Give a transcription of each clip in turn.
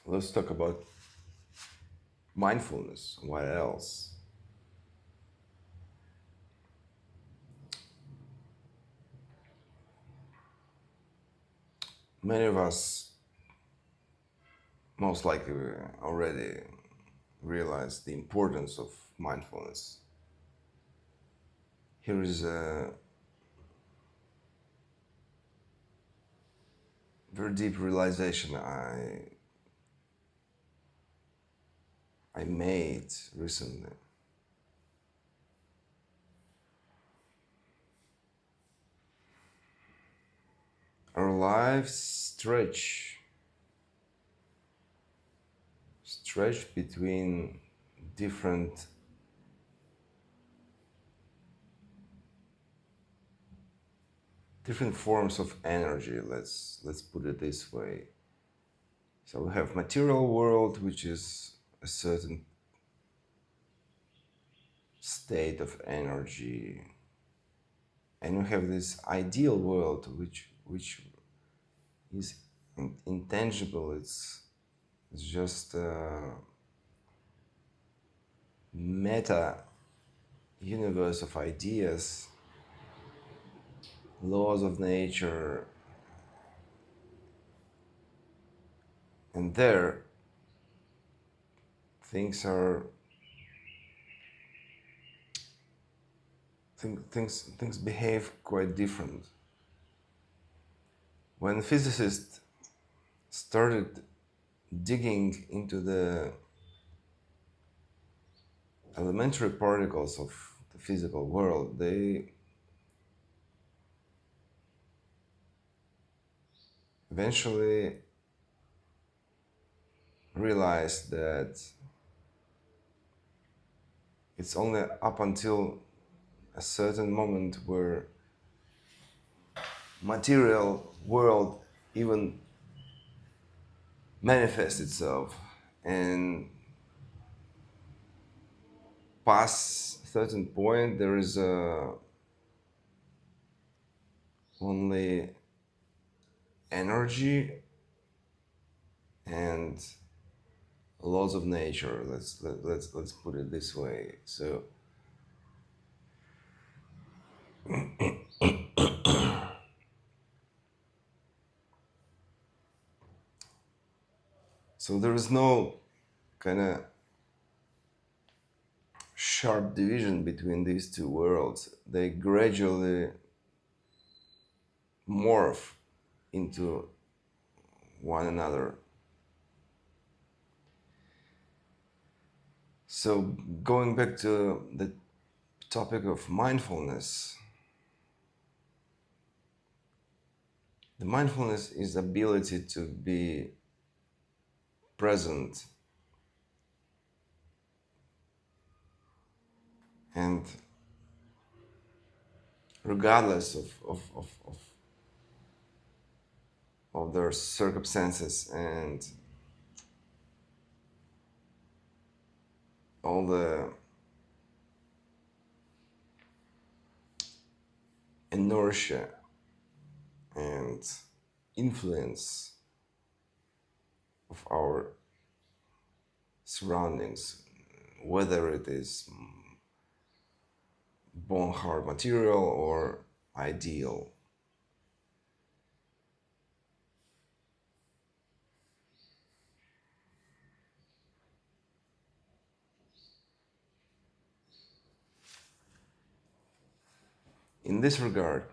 let's talk about mindfulness. What else? Many of us most likely already realize the importance of mindfulness. Here is a very deep realization I made recently. Our lives stretch between different forms of energy. Let's put it this way. So we have material world, which is a certain state of energy, and we have this ideal world, which is intangible. It's just a meta universe of ideas, laws of nature, and there things are things behave quite different. When physicists started digging into the elementary particles of the physical world, they eventually realized that it's only up until a certain moment where material world even manifests itself, and past certain point there is only energy and laws of nature. Let's put it this way. So there is no kind of sharp division between these two worlds. They gradually morph into one another. So going back to the topic of mindfulness, the mindfulness is the ability to be present and regardless of their circumstances and all the inertia and influence of our surroundings, whether it is bone hard material or ideal. In this regard,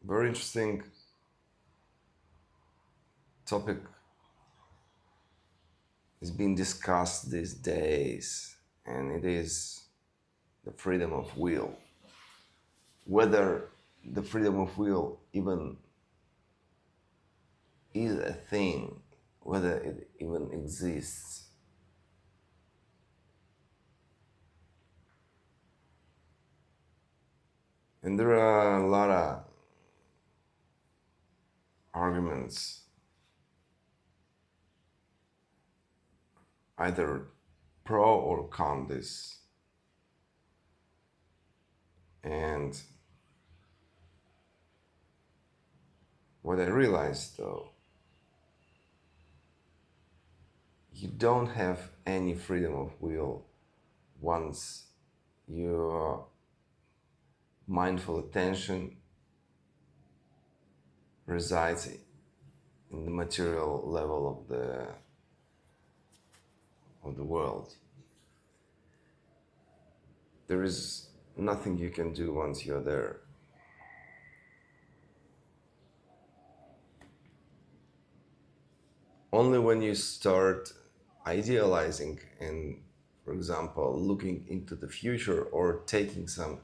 very interesting topic is being discussed these days, and it is the freedom of will. Whether the freedom of will even is a thing, whether it even exists. And there are a lot of arguments, either pro or con this. And what I realized though, you don't have any freedom of will once your mindful attention resides in the material level of the world. There is nothing you can do once you're there. Only when you start idealizing and, for example, looking into the future or taking some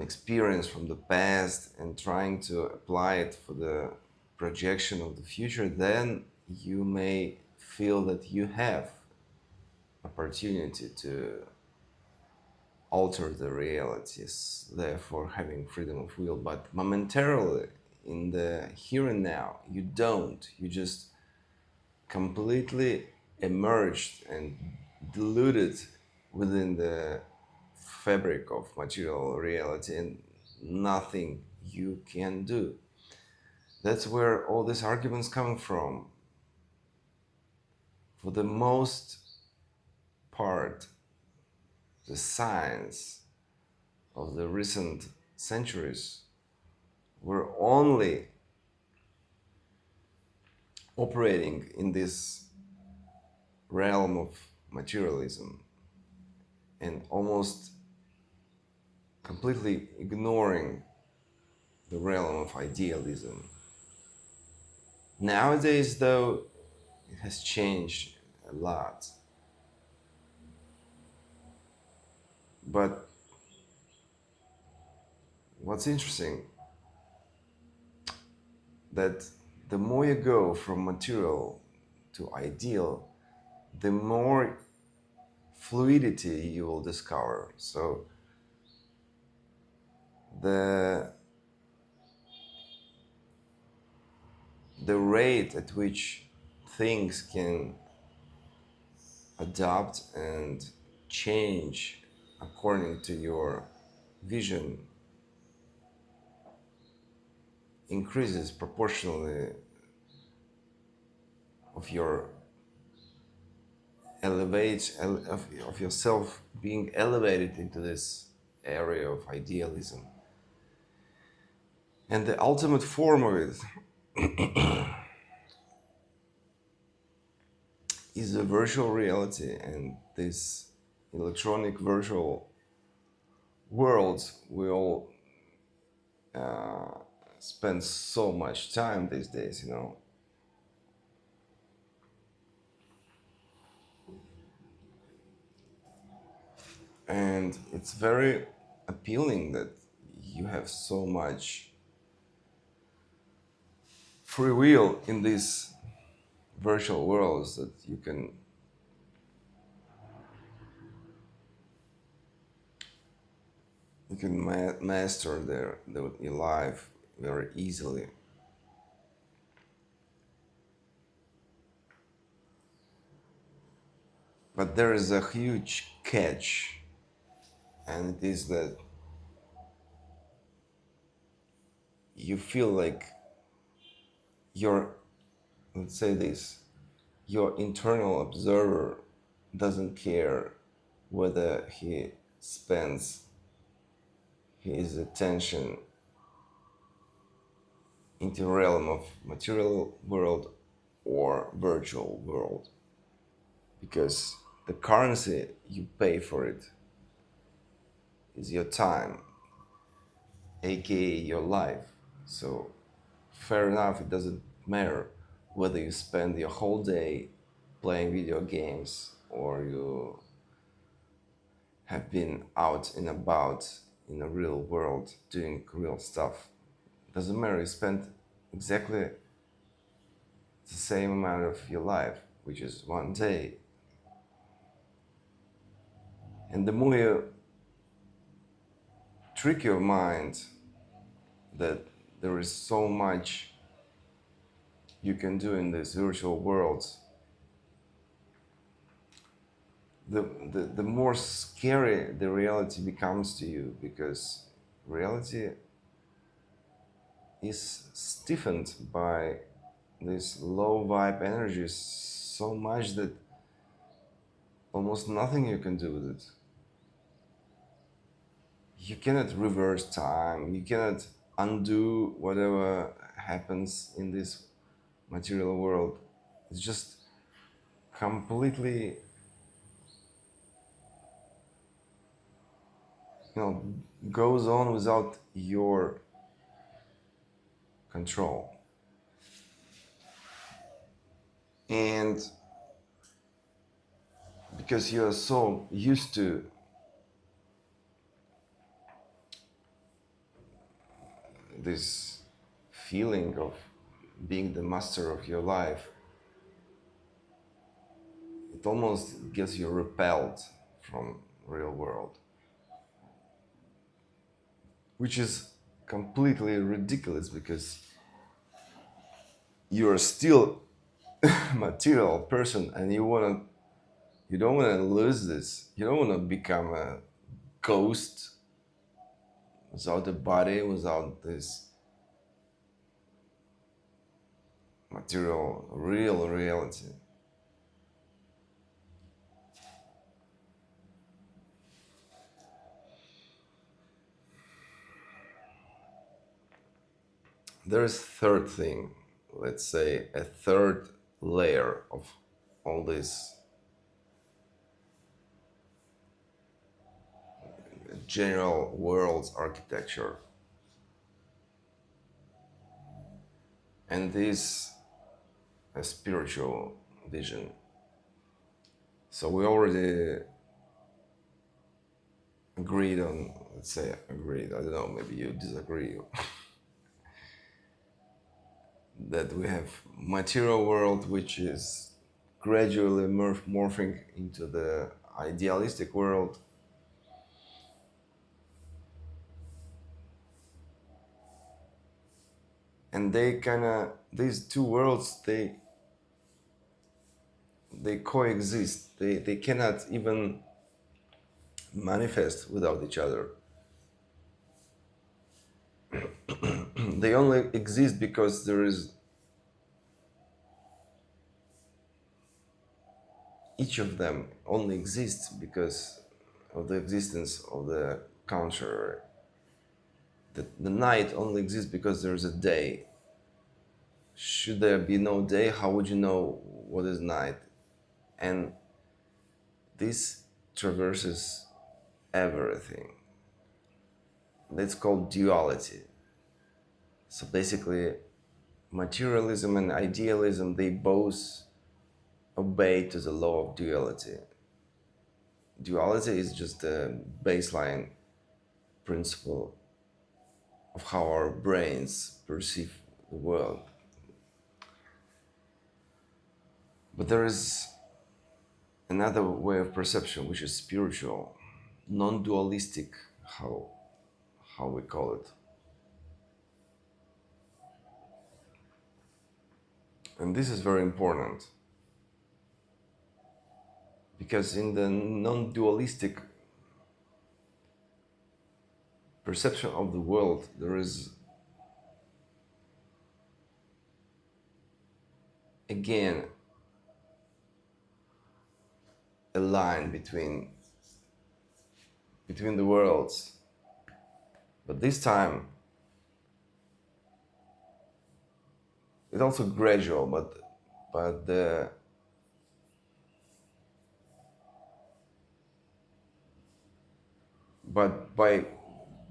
experience from the past and trying to apply it for the projection of the future, then you may feel that you have opportunity to alter the realities, therefore having freedom of will. But momentarily, in the here and now, you don't. You just completely emerged and diluted within the fabric of material reality, and nothing you can do. That's where all these arguments come from. For the most part, the science of the recent centuries were only operating in this realm of materialism and almost completely ignoring the realm of idealism. Nowadays, though, it has changed a lot. But what's interesting, that the more you go from material to ideal, the more fluidity you will discover. So the rate at which things can adapt and change according to your vision increases proportionally of your of yourself being elevated into this area of idealism. And the ultimate form of it is a virtual reality, and this electronic virtual world we all spend so much time these days, you know. And it's very appealing that you have so much free will in these virtual worlds, that you can master your life very easily. But there is a huge catch, and it is that you feel like let's say this, your internal observer doesn't care whether he spends his attention into the realm of material world or virtual world, because the currency you pay for it is your time, aka your life. So fair enough, it doesn't matter whether you spend your whole day playing video games or you have been out and about in the real world doing real stuff. Doesn't matter, you spend exactly the same amount of your life, which is one day. And the more you trick your mind that there is so much you can do in these virtual worlds, the more scary the reality becomes to you, because reality is stiffened by this low vibe energy is so much that almost nothing you can do with it. You cannot reverse time, you cannot undo whatever happens in this material world. It's just completely, you know, goes on without your control. And because you are so used to this feeling of being the master of your life, it almost gets you repelled from real world, which is completely ridiculous because you're still a material person and you don't want to lose this. You don't want to become a ghost without a body, without this material real reality. There is third thing, let's say a third layer of all this general world's architecture, and this a spiritual vision. So we already agreed on, let's say agreed, I don't know, maybe you disagree, that we have material world which is gradually morphing into the idealistic world, and they kind of, these two worlds, they coexist. They cannot even manifest without each other. They only exist because there is, each of them only exists because of the existence of the contrary. The night only exists because there is a day. Should there be no day, how would you know what is night? And this traverses everything. That's called duality. So basically, materialism and idealism, they both obey to the law of duality. Duality is just a baseline principle of how our brains perceive the world. But there is another way of perception which is spiritual, non-dualistic, how we call it. And this is very important because in the non-dualistic perception of the world, there is again a line between the worlds, but this time it's also gradual, but the but by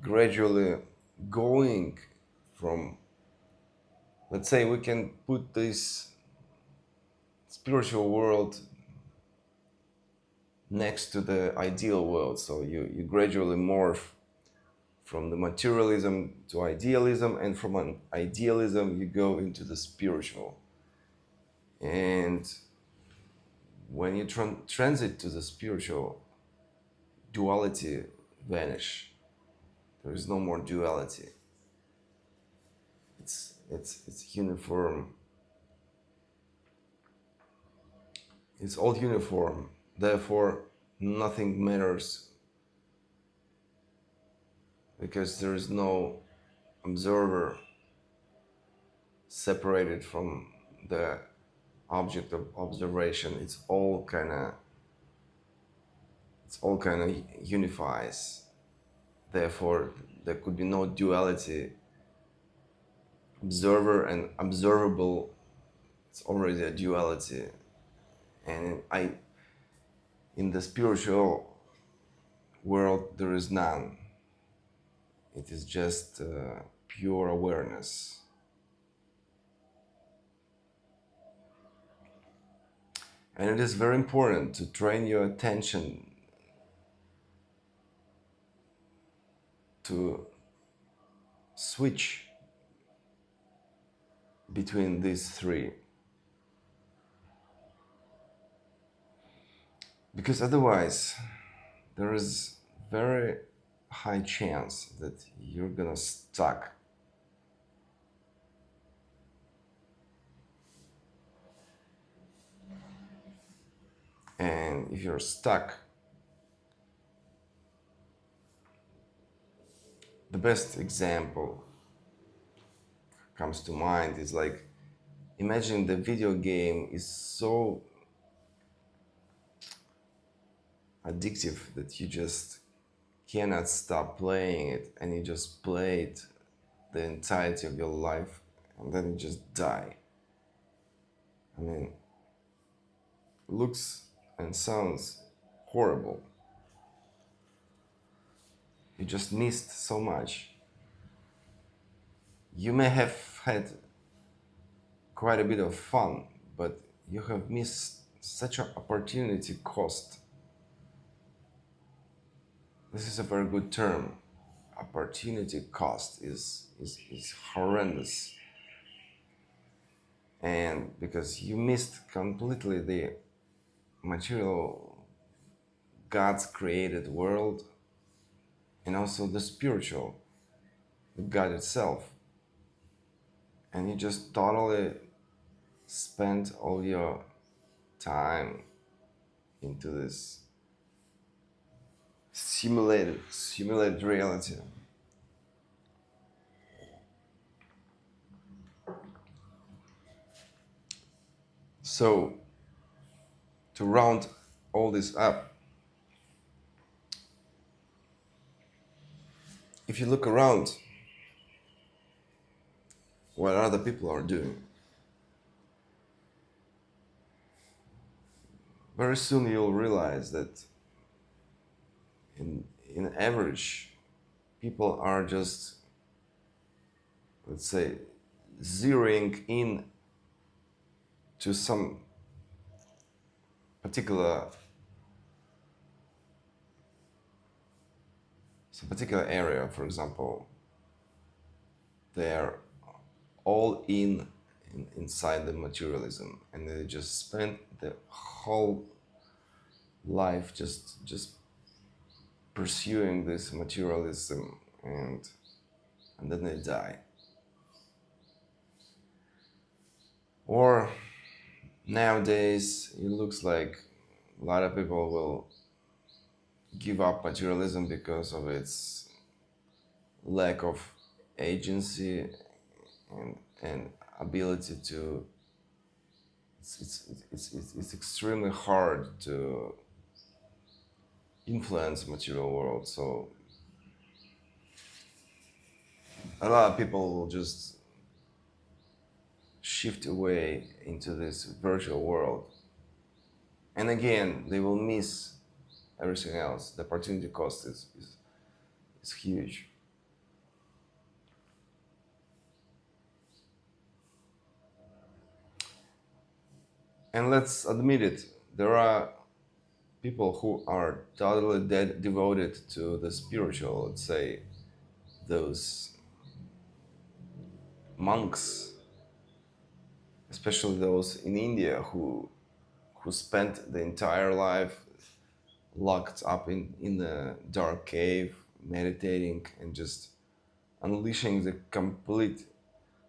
gradually going from, let's say we can put this spiritual world next to the ideal world, so you gradually morph from the materialism to idealism, and from an idealism you go into the spiritual. And when you transit to the spiritual, duality vanish. There is no more duality. It's uniform. It's all uniform. Therefore, nothing matters because there is no observer separated from the object of observation, it's all kind of unifies. Therefore, there could be no duality. Observer and observable, it's already a duality. And in the spiritual world, there is none. It is just pure awareness. And it is very important to train your attention to switch between these three. Because otherwise, there is very high chance that you're gonna stuck. And if you're stuck, the best example comes to mind is like, imagine the video game is so addictive that you just cannot stop playing it, and you just play it the entirety of your life, and then you just die. I mean, looks and sounds horrible. You just missed so much. You may have had quite a bit of fun, but you have missed such an opportunity cost. This is a very good term. Opportunity cost is horrendous. And because you missed completely the material, God's created world, and also the spiritual, the God itself. And you just totally spent all your time into this simulated reality. So, to round all this up, if you look around what other people are doing, very soon you'll realize that in average, people are just, let's say, zeroing in to some particular area. For example, they're all inside the materialism, and they just spend the whole life just pursuing this materialism, and then they die. Or nowadays, it looks like a lot of people will give up materialism because of its lack of agency and ability to. It's extremely hard to influence material world. So a lot of people will just shift away into this virtual world, and again they will miss everything else. The opportunity cost is huge. And let's admit it, there are people who are totally devoted to the spiritual, let's say those monks, especially those in India who spent the entire life locked up in a dark cave, meditating and just unleashing the complete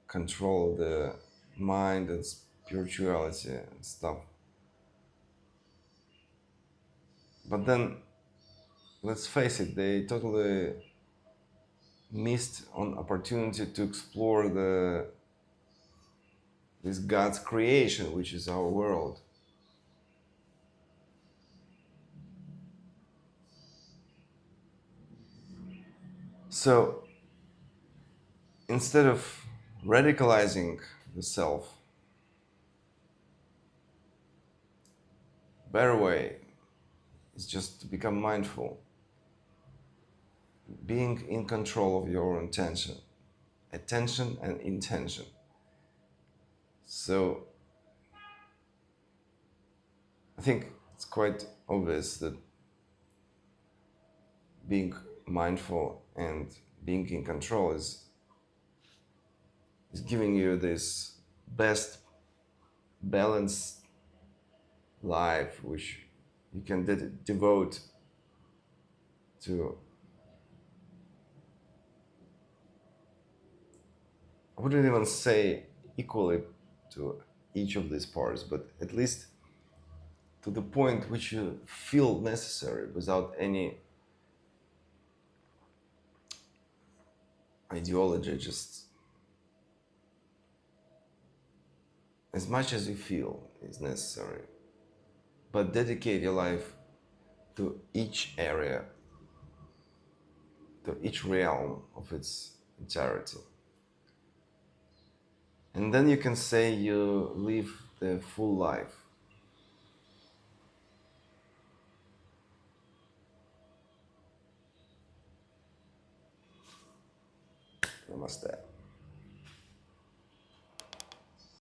control of the mind and spirituality and stuff. But then, let's face it, they totally missed on opportunity to explore the this God's creation, which is our world. So instead of radicalizing the self, better way is just to become mindful, being in control of your attention and intention. So I think it's quite obvious that being mindful and being in control is giving you this best balanced life, which you can devote to, I wouldn't even say equally to each of these parts, but at least to the point which you feel necessary without any ideology, just as much as you feel is necessary. But dedicate your life to each area, to each realm of its entirety. And then you can say you live the full life. Namaste.